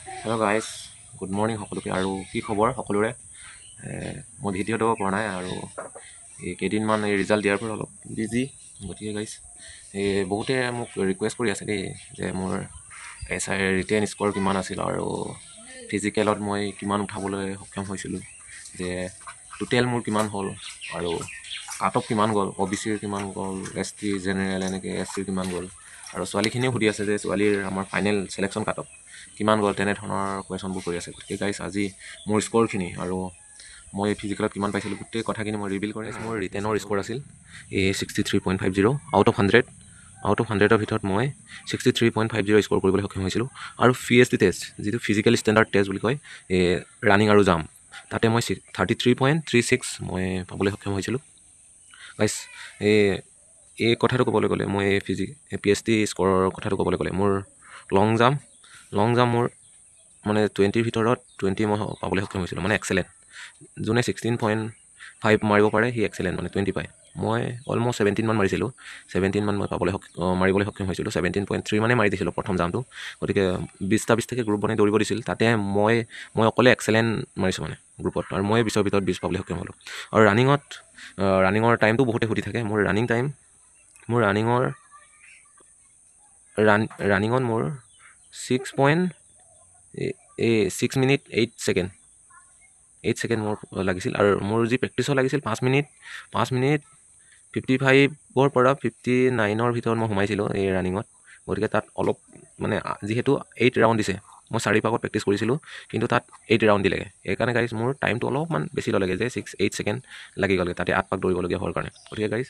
Hello' guys, good morning সকলোকে। আৰু কি খবৰ সকলোৰে? মই ভিডিঅ' দিব পৰা নাই আৰু এই কেইদিনমান এই ৰিজাল্ট দিয়াৰ পৰা অলপ বিজি। গতিকে গাইজ বহুতে মোক ৰিকুৱেষ্ট কৰি আছে দেই যে মোৰ SI ৰিটেন স্ক'ৰ কিমান আছিল আৰু ফিজিকেলত মই কিমান উঠাবলৈ সক্ষম হৈছিলোঁ, যে টোটেল মোৰ কিমান হ'ল আৰু কাট অফ কিমান গ'ল, OBCৰ কিমান গ'ল, ST জেনেৰেল এনেকৈ SCৰ কিমান গ'ল। আৰু ছোৱালীখিনিও সুধি আছে যে ছোৱালীৰ আমাৰ ফাইনেল চিলেকশ্যন কাট অফ কিমান গ'ল, তেনেধৰণৰ কুৱেশ্যনবোৰ কৰি আছে। গতিকে গাইজ আজি মোৰ স্ক'ৰখিনি আৰু মই ফিজিকেলত কিমান পাইছিলোঁ গোটেই কথাখিনি মই ৰিভিল কৰি আছোঁ। মোৰ ৰিটেনৰ স্ক'ৰ আছিল 63.50 আউট অফ 100। আউট অফ 100ৰ ভিতৰত মই 63.50 স্ক'ৰ কৰিবলৈ সক্ষম হৈছিলোঁ। আৰু PST টেষ্ট, যিটো ফিজিকেল ষ্টেণ্ডাৰ্ড টেষ্ট বুলি কয়, ৰানিং আৰু জাম্প, তাতে মই 33.36 মই পাবলৈ সক্ষম হৈছিলোঁ। গাইজ এই কথাটো ক'বলৈ গ'লে, মই PST স্ক'ৰৰ কথাটো ক'বলৈ গ'লে, মোৰ লং জাম্প মোৰ মানে 20ৰ ভিতৰত 20 মই পাবলৈ সক্ষম হৈছিলোঁ, মানে এক্সেলেণ্ট। যোনে 16.5 মাৰিব পাৰে সি এক্সেলেণ্ট, মানে 20 পায়। মই অলমষ্ট 17 মান মাৰিছিলোঁ, 17 মান মই মাৰিবলৈ সক্ষম হৈছিলোঁ। 17.3 মানে মাৰি দিছিলোঁ প্ৰথম জাম্পটো। গতিকে 20টা গ্ৰুপ বনাই দৌৰিব দিছিল, তাতে মই অকলে এক্সেলেণ্ট মাৰিছোঁ মানে গ্ৰুপত, আৰু মই 20ৰ ভিতৰত 20 পাবলৈ সক্ষম হ'লোঁ। আৰু ৰানিঙৰ টাইমটো বহুতে সুধি থাকে। মোৰ ৰানিঙত মোৰ 6 মিনিট 8 ছেকেণ্ড মোৰ লাগিছিল। আৰু মোৰ যি প্ৰেক্টিছত লাগিছিল 5 মিনিট 55ৰ পৰা 59ৰ ভিতৰত মই সোমাইছিলোঁ এই ৰানিঙত। গতিকে তাত অলপ মানে, যিহেতু 8 ৰাউণ্ড দিছে, মই 4 পাকত প্ৰেক্টিছ কৰিছিলোঁ, কিন্তু তাত 8 ৰাউণ্ড দিলেগৈ। সেইকাৰণে গাইজ মোৰ টাইমটো অলপমান বেছি ল'লেগৈ, যে 8 ছেকেণ্ড লাগি গ'লগৈ তাতে 8 পাক দৌৰিবলগীয়া হোৱাৰ কাৰণে। গতিকে গাইজ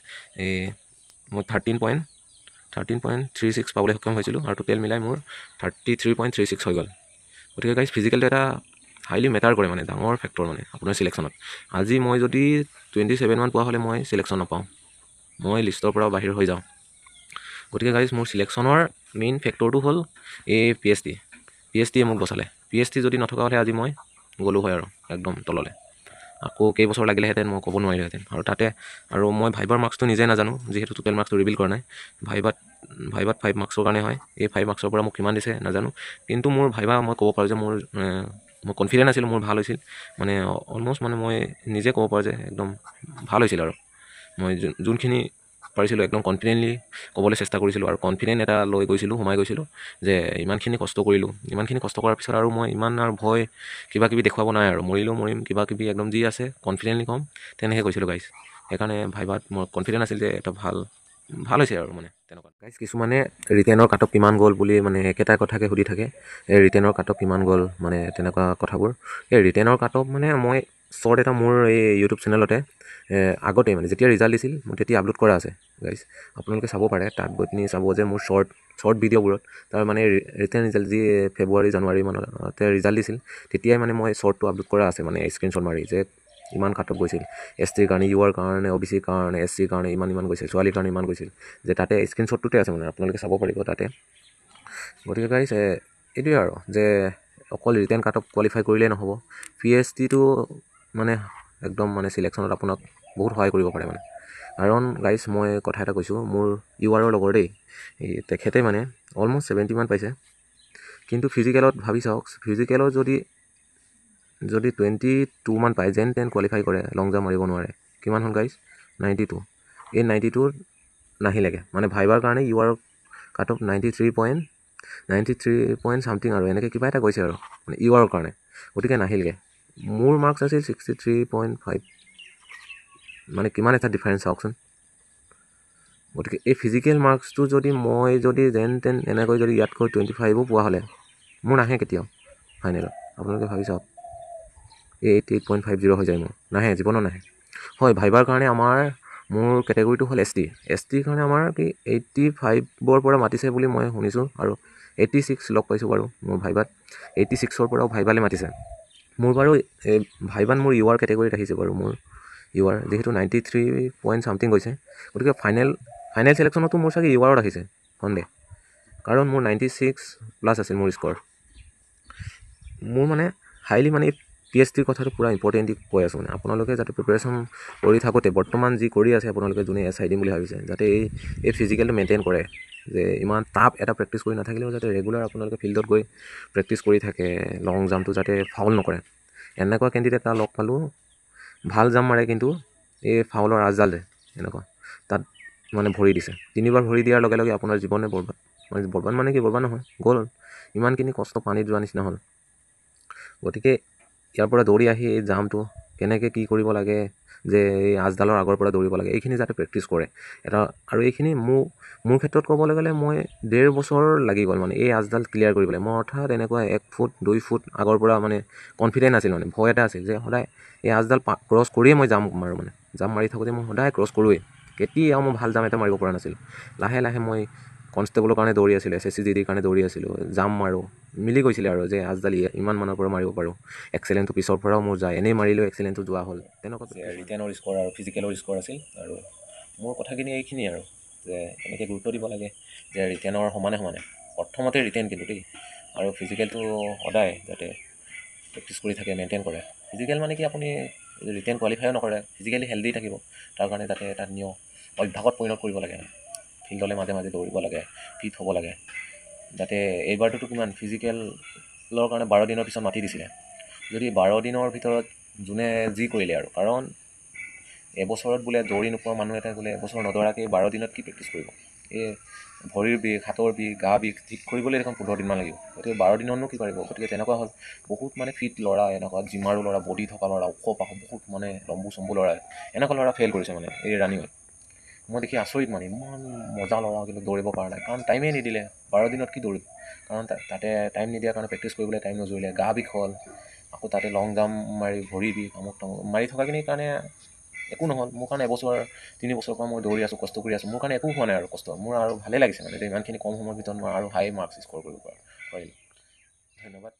মই 13.36 পাবলৈ সক্ষম হৈছিলোঁ, আৰু টোটেল মিলাই মোৰ 33.36 হৈ গ'ল। গতিকে গাইজ ফিজিকেলটো এটা হাইলি মেটাৰ কৰে, মানে ডাঙৰ ফেক্টৰ মানে আপোনাৰ চিলেকশ্যনত। আজি মই যদি 27 মান পোৱা হ'লে মই চিলেকশ্যন নাপাওঁ, মই লিষ্টৰ পৰা বাহিৰ হৈ যাওঁ। গতিকে গাইজ মোৰ চিলেকশ্যনৰ মেইন ফেক্টৰটো হ'ল এই PSTয়ে মোক বচালে। PST যদি নথকা হ'লে আজি মই গ'লোঁ হয় আৰু একদম তললৈ। আকৌ কেইবছৰ লাগিলেহেঁতেন মই ক'ব নোৱাৰিলোহেঁতেন। আৰু মই ভাইবাৰ মাৰ্কছটো নিজে নাজানো, যিহেতু টোটেল মাৰ্কছটো ৰিভিল কৰা নাই। ভাইবাত 5 মাৰ্কছৰ কাৰণে হয়। এই 5 মাৰ্কছৰ পৰা মোক কিমান দিছে নাজানো, কিন্তু মোৰ ভাইবা মই ক'ব পাৰোঁ যে মই কনফিডেণ্ট আছিলোঁ, মোৰ ভাল হৈছিল। মানে অলমষ্ট মানে মই নিজে ক'ব পাৰোঁ যে একদম ভাল হৈছিল। আৰু মই যোনখিনি পাৰিছিলোঁ একদম কনফিডেণ্টলি ক'বলৈ চেষ্টা কৰিছিলোঁ, আৰু কনফিডেণ্ট এটা লৈ সোমাই গৈছিলোঁ যে ইমানখিনি কষ্ট কৰিলোঁ। ইমানখিনি কষ্ট কৰাৰ পিছত আৰু মই ইমান আৰু ভয় কিবাকিবি দেখুৱাব নাই, আৰু মৰিলেও মৰিম, কিবাকিবি একদম যি আছে কনফিডেণ্টলি ক'ম, তেনেকৈ কৈছিলোঁ গাইজ। সেইকাৰণে ভাইবাত মই কনফিডেণ্ট আছিল যে এটা ভাল হৈছে আৰু মানে তেনেকুৱা। গাইজ কিছুমানে ৰিটেনৰ কাট অফ কিমান গ'ল বুলি মানে একেটা কথাকে সুধি থাকে, এই ৰিটেনৰ কাট অফ কিমান গ'ল, মানে তেনেকুৱা কথাবোৰ। এই ৰিটেনৰ কাট অফ মানে মই শ্বৰ্ট এটা মোৰ এই ইউটিউব চেনেলতে আগতে মানে যেতিয়া ৰিজাল্ট দিছিল, মোৰ তেতিয়া আপলোড কৰা আছে গাইজ। আপোনালোকে চাব পাৰে, তাত গৈ পিনি চাব যে মোৰ শ্বৰ্ট ভিডিঅ'বোৰত তাৰ মানে ৰিটেন ৰিজাল্ট যি ফেব্ৰুৱাৰী জানুৱাৰী মানতে ৰিজাল্ট দিছিল, তেতিয়াই মানে মই শ্বৰ্টটো আপলোড কৰা আছে, মানে স্ক্ৰীণশ্বট মাৰি, যে ইমান কাট অফ গৈছিল STৰ কাৰণে, UR কাৰণে, OBCৰ কাৰণে, SCৰ কাৰণে ইমান গৈছিল, ছোৱালীৰ কাৰণে ইমান গৈছিল, যে তাতে স্ক্ৰীণশ্বটটোতে আছে, মানে আপোনালোকে চাব পাৰিব তাতে। গতিকে গাইজ এইটোৱে আৰু, যে অকল ৰিটেন কাট অফ কোৱালিফাই কৰিলেই নহ'ব, PSTটো মানে একদম মানে চিলেকশ্যনত আপোনাক বহুত সহায় কৰিব পাৰে মানে। কাৰণ গাইজ মই কথা এটা কৈছোঁ, মোৰ URৰ লগৰ দেই, তেখেতে মানে অলমষ্ট 70 মান পাইছে, কিন্তু ফিজিকেলত ভাবি চাওক, ফিজিকেলত যদি 22 মান পায়, যেন তেন কোৱালিফাই কৰে, লং জাম্প মাৰিব নোৱাৰে, কিমান হ'ল গাইজ 92। এই 92 নাহিলেগৈ, মানে ভাইবাৰ কাৰণে UR cut off 93 point something আৰু এনেকৈ কিবা এটা কৈছে আৰু মানে URৰ কাৰণে, গতিকে নাহিলগৈ। মোৰ মাৰ্কছ আছিল 63.5, মানে কিমান এটা ডিফাৰেঞ্চ চাওকচোন। গতিকে এই ফিজিকেল মাৰ্কছটো যদি মই যেন তেন এনেকৈ যদি ইয়াতকৈ 25ও পোৱা হ'লে, মোৰ নাহে কেতিয়াও ফাইনেলত। আপোনালোকে ভাবি চাওক, এই 88.50 হৈ যায়, মোৰ নাহে, জীৱনত নাহে। হয়, ভাইবাৰ কাৰণে মোৰ কেটেগৰীটো হ'ল STৰ কাৰণে আমাৰ কি 85ৰ পৰা মাতিছে বুলি মই শুনিছোঁ, আৰু 86 লগ পাইছোঁ বাৰু মোৰ ভাইবাত, 86ৰ পৰাও ভাইবালৈ মাতিছে। মোৰ বাৰু ভাইবাত মোৰ UR কেটেগৰীত আহিছে বাৰু, মোৰ UR যিহেতু 93 পইণ্ট চামথিং গৈছে, গতিকে ফাইনেল চিলেকশ্যনতো মোৰ চাগে URত আহিছে সন্দেহ, কাৰণ মোৰ 96 প্লাছ আছিল মোৰ স্ক'ৰ। মোৰ মানে হাইলি মানে TSTৰ কথাটো পূৰা ইম্পৰ্টেণ্টলি কৈ আছোঁ মানে আপোনালোকে যাতে প্ৰিপেৰেশ্যন কৰি থাকোঁতে বৰ্তমান যি কৰি আছে আপোনালোকে যোনে SI দিম বুলি ভাবিছে যাতে এই ফিজিকেলটো মেইনটেইন কৰে যে ইমান টাফ এটা প্ৰেক্টিছ কৰি নাথাকিলেও যাতে ৰেগুলাৰ আপোনালোকে ফিল্ডত গৈ প্ৰেক্টিছ কৰি থাকে লং জাম্পটো যাতে ফাউল নকৰে এনেকুৱা কেণ্ডিডেট এটা লগ পালোঁ ভাল জাম্প মাৰে কিন্তু এই ফাউলৰ আজডালে এনেকুৱা তাত মানে ভৰি দিছে 3বাৰ ভৰি দিয়াৰ লগে লগে আপোনাৰ জীৱনে বৰবাদ মানে কি বৰবাদ নহয় গ'ল ইমানখিনি কষ্ট পানীত যোৱা নিচিনা হ'ল গতিকে ইয়াৰ পৰা দৌৰি আহি এই জাম্পটো কেনেকৈ কি কৰিব লাগে যে এই আজডালৰ আগৰ পৰা দৌৰিব লাগে এইখিনি যাতে প্ৰেক্টিছ কৰে এটা আৰু এইখিনি মোৰ ক্ষেত্ৰত ক'বলৈ গ'লে মই 1.5 বছৰ লাগি গ'ল মানে এই আজডাল ক্লিয়াৰ কৰিবলৈ মই অৰ্থাৎ এনেকুৱা 1 ফুট 2 ফুট আগৰ পৰা মানে কনফিডেণ্ট আছিল মানে ভয় এটা আছিল যে সদায় এই আজডাল ক্ৰছ কৰিয়ে মই জাম্প মাৰোঁ মানে জাম্প মাৰি থাকোঁতে মই সদায় ক্ৰছ কৰোঁৱেই কেতিয়াও মই ভাল জাম্প এটা মাৰিব পৰা নাছিলোঁ লাহে লাহে মই কনষ্টেবলৰ কাৰণে দৌৰি আছিলোঁ SSC GDৰ কাৰণে দৌৰি আছিলোঁ জাম্প মাৰোঁ মিলি গৈছিলে আৰু যে আজডাল ইমান মানৰ পৰা মাৰিব পাৰোঁ এক্সেলেণ্টটো পিছৰ পৰাও মোৰ যায় এনেই মাৰিলেও এক্সেলেণ্টটো যোৱা হ'ল তেনেকুৱা ৰিটেনৰ স্ক'ৰ আৰু ফিজিকেলৰ স্ক'ৰ আছিল আৰু মোৰ কথাখিনি এইখিনি আৰু যে এনেকৈ গুৰুত্ব দিব লাগে যে ৰিটেনৰ সমানে প্ৰথমতে ৰিটেন কিন্তু দেই আৰু ফিজিকেলটো সদায় যাতে প্ৰেক্টিছ কৰি থাকে মেইনটেইন কৰে ফিজিকেল মানে কি আপুনি ৰিটেন কোৱালিফাইও নকৰে ফিজিকেলি হেল্ডি থাকিব তাৰ কাৰণে তাতে এটা নিয়ম অভ্যাসত পৰিণত কৰিব লাগে ফিল্ডলৈ মাজে মাজে দৌৰিব লাগে ফিট হ'ব লাগে যাতে এইবাৰটোতো কিমান ফিজিকেলৰ কাৰণে 12 দিনৰ পিছত মাতি দিছিলে যদি 12 দিনৰ ভিতৰত যোনে যি কৰিলে আৰু কাৰণ এবছৰত বোলে দৌৰি নোপোৱা মানুহ এটা বোলে এবছৰ নদৌৰাকৈ 12 দিনত কি প্ৰেক্টিছ কৰিব এই ভৰিৰ বিষ হাতৰ বিষ গা বিষ ঠিক কৰিবলৈ দেখোন 15 দিনমান লাগিব গতিকে 12 দিনতনো কি পাৰিব গতিকে তেনেকুৱা হ'ল বহুত মানে ফিট ল'ৰা এনেকুৱা জিমাৰো ল'ৰা বডি থকা ল'ৰা ওখ পাখ বহুত মানে লম্বু চম্বু ল'ৰা এনেকুৱা ল'ৰা ফেইল কৰিছে মানে এই ৰানিঙত মই দেখি আচৰিত মানে ইমান মজা ল'ৰা কিন্তু দৌৰিব পৰা নাই কাৰণ টাইমেই নিদিলে 12 দিনত কি দৌৰিব কাৰণ তাতে টাইম নিদিয়াৰ কাৰণে প্ৰেক্টিছ কৰিবলৈ টাইম নজৰিলে গা বিষ হ'ল আকৌ তাতে লং জাম্প মাৰি ভৰি বিষ আমুক তামুক মাৰি থকাখিনিৰ কাৰণে একো নহ'ল মোৰ কাৰণে এবছৰ 3 বছৰৰ পৰা মই দৌৰি আছোঁ কষ্ট কৰি আছোঁ মোৰ কাৰণে একো হোৱা নাই আৰু কষ্ট মোৰ আৰু ভালেই লাগিছে মানে ইমানখিনি কম সময়ৰ ভিতৰত মই আৰু হাই মাৰ্কছ স্ক'ৰ কৰিব পাৰিলোঁ ধন্যবাদ